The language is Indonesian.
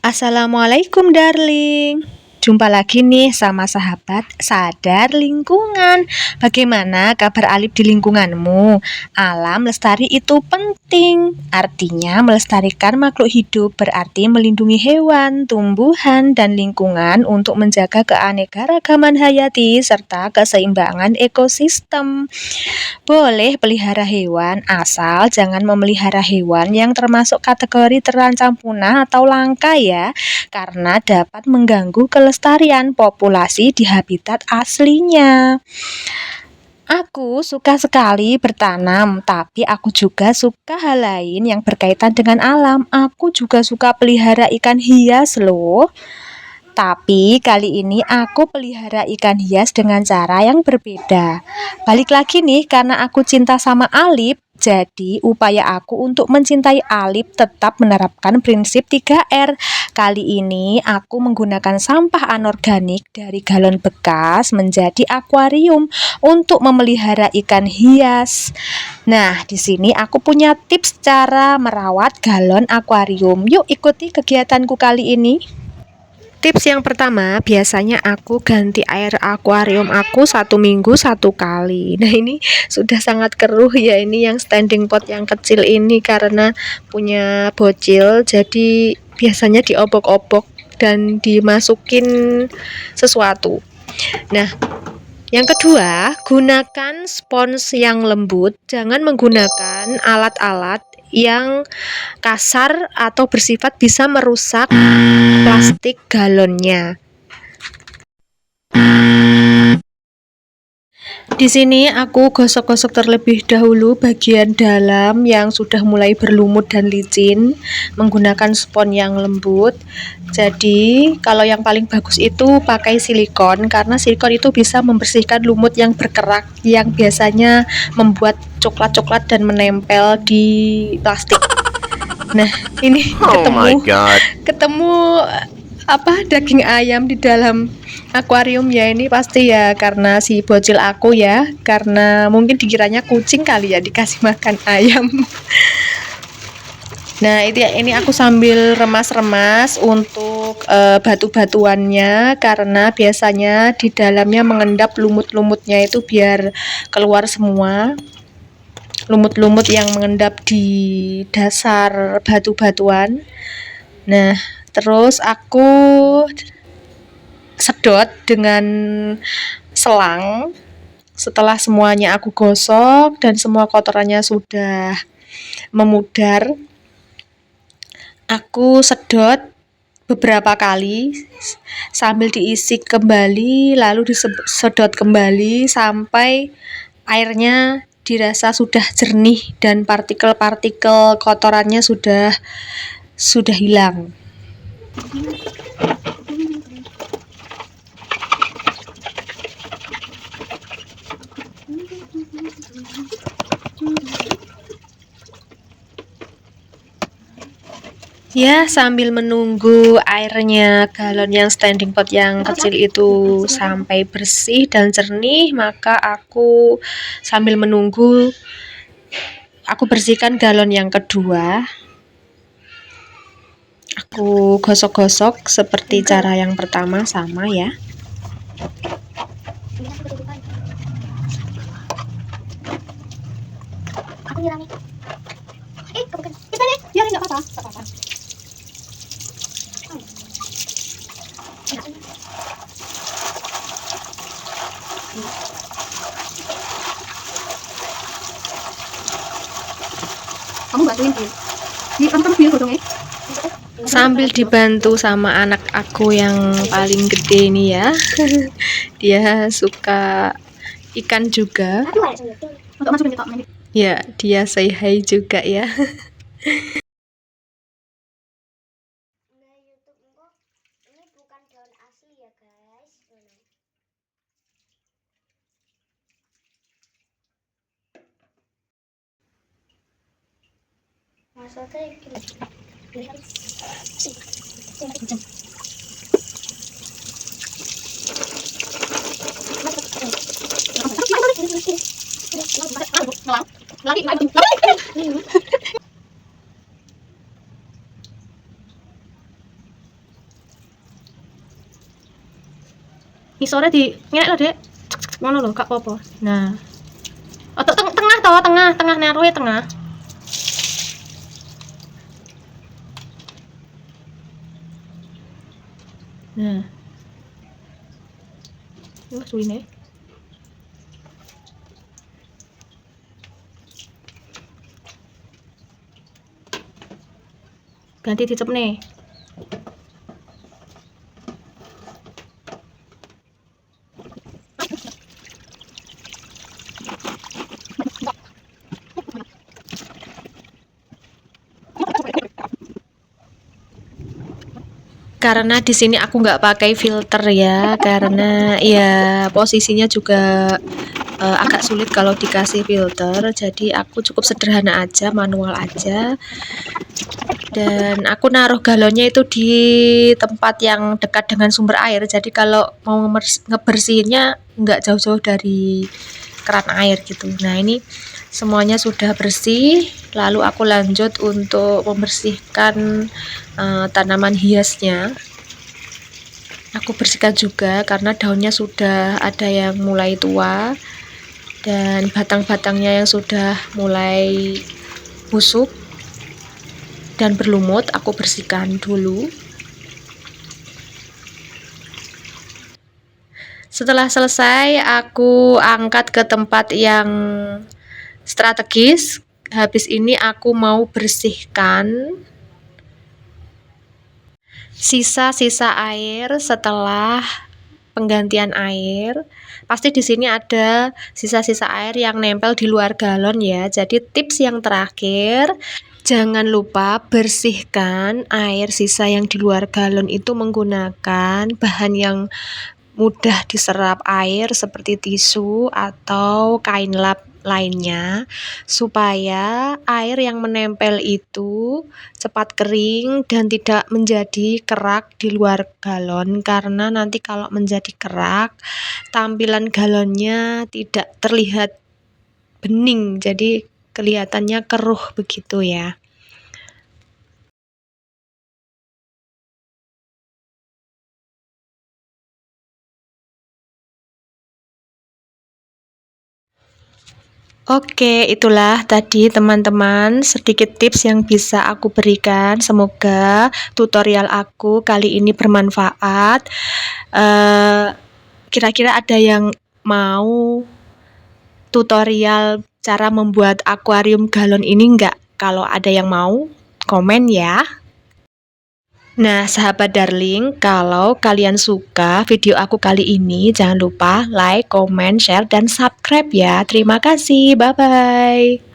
Assalamualaikum darling. Jumpa lagi nih sama sahabat Sadar Lingkungan. Bagaimana kabar Alif di lingkunganmu? Alam lestari itu penting. Artinya melestarikan makhluk hidup berarti melindungi hewan, tumbuhan, dan lingkungan untuk menjaga keanekaragaman hayati serta keseimbangan ekosistem. Boleh pelihara hewan, asal jangan memelihara hewan yang termasuk kategori terancam punah atau langka ya, karena dapat mengganggu kelestarian populasi di habitat aslinya. Aku suka sekali bertanam, tapi aku juga suka hal lain yang berkaitan dengan alam. Aku juga suka pelihara ikan hias loh. Tapi kali ini aku pelihara ikan hias dengan cara yang berbeda. Balik lagi nih, karena aku cinta sama Alif, jadi upaya aku untuk mencintai Alif tetap menerapkan prinsip 3R. Kali ini aku menggunakan sampah anorganik dari galon bekas menjadi akuarium untuk memelihara ikan hias. Nah, di sini aku punya tips cara merawat galon akuarium. Yuk ikuti kegiatanku kali ini. Tips yang pertama, biasanya aku ganti air akuarium aku 1 minggu 1 kali. Nah, ini sudah sangat keruh ya, ini yang standing pot yang kecil ini karena punya bocil, jadi biasanya diobok-obok dan dimasukin sesuatu. Nah, yang kedua, gunakan spons yang lembut, jangan menggunakan alat-alat yang kasar atau bersifat bisa merusak plastik galonnya. Di sini aku gosok-gosok terlebih dahulu bagian dalam yang sudah mulai berlumut dan licin menggunakan spons yang lembut. Jadi, kalau yang paling bagus itu pakai silikon karena silikon itu bisa membersihkan lumut yang berkerak yang biasanya membuat coklat-coklat dan menempel di plastik. Nah, ini ketemu daging ayam di dalam akuarium ya, ini pasti ya karena si bocil aku ya, karena mungkin dikiranya kucing kali ya dikasih makan ayam. Nah, ini aku sambil remas-remas untuk batu-batuannya karena biasanya di dalamnya mengendap lumut-lumutnya itu biar keluar semua. Lumut-lumut yang mengendap di dasar batu-batuan. Nah, terus aku sedot dengan selang. Setelah semuanya aku gosok dan semua kotorannya sudah memudar, aku sedot beberapa kali sambil diisi kembali, lalu disedot kembali sampai airnya dirasa sudah jernih dan partikel-partikel kotorannya sudah hilang. Ya, sambil menunggu airnya galon yang standing pot yang kecil itu sampai bersih dan jernih, maka aku sambil menunggu aku bersihkan galon yang kedua. Aku gosok-gosok seperti cara yang pertama sama ya. Aku nyirami. Bukan. Ya, enggak apa-apa. Kamu bantuin dia. Kamu biar godongnya. Sambil dibantu sama anak aku yang paling gede nih ya. Dia suka ikan juga. Ya, dia say hi juga ya. Ini bukan daun asli ya guys. Maksudnya Ngisore di ngene lho, Dek. Ngono lho, gak apa-apa. Nah. Otok tengah to, tengah naruhe tengah. Nah. Wah, suwine. Ganti dicepne. Karena di sini aku nggak pakai filter ya, karena ya posisinya juga agak sulit kalau dikasih filter, jadi aku cukup sederhana aja, manual aja. Dan aku naruh galonnya itu di tempat yang dekat dengan sumber air, jadi kalau mau ngebersihinnya nggak jauh-jauh dari keran air gitu. Nah, ini semuanya sudah bersih, lalu aku lanjut untuk membersihkan tanaman hiasnya. Aku bersihkan juga karena daunnya sudah ada yang mulai tua dan batang-batangnya yang sudah mulai busuk dan berlumut, aku bersihkan dulu. Setelah selesai, aku angkat ke tempat yang strategis. Habis ini aku mau bersihkan sisa-sisa air setelah penggantian air. Pasti di sini ada sisa-sisa air yang nempel di luar galon ya. Jadi tips yang terakhir, jangan lupa bersihkan air sisa yang di luar galon itu menggunakan bahan yang mudah diserap air seperti tisu atau kain lap lainnya, supaya air yang menempel itu cepat kering dan tidak menjadi kerak di luar galon, karena nanti kalau menjadi kerak tampilan galonnya tidak terlihat bening, jadi kelihatannya keruh begitu ya. Oke, itulah tadi teman-teman sedikit tips yang bisa aku berikan. Semoga tutorial aku kali ini bermanfaat. Kira-kira ada yang mau tutorial cara membuat akuarium galon ini enggak? Kalau ada yang mau, komen ya. Nah, sahabat darling, kalau kalian suka video aku kali ini, jangan lupa like, comment, share, dan subscribe ya. Terima kasih, bye-bye.